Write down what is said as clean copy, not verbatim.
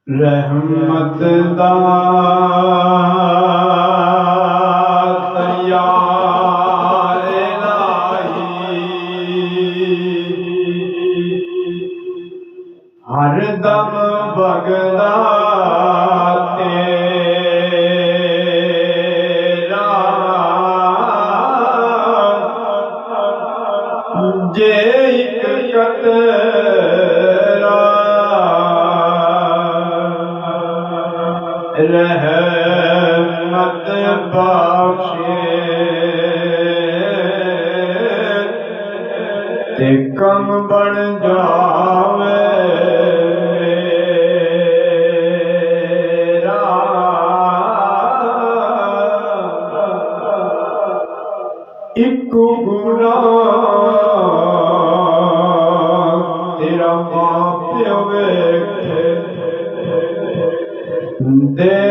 रहमत दा तैयार इलाही, हर दम भगदा तेरा, जे एक कतरा रहमत बख्शे ते कम बन जावे मेरा। एक गुनाह तेरा मां प्यो वेखे दे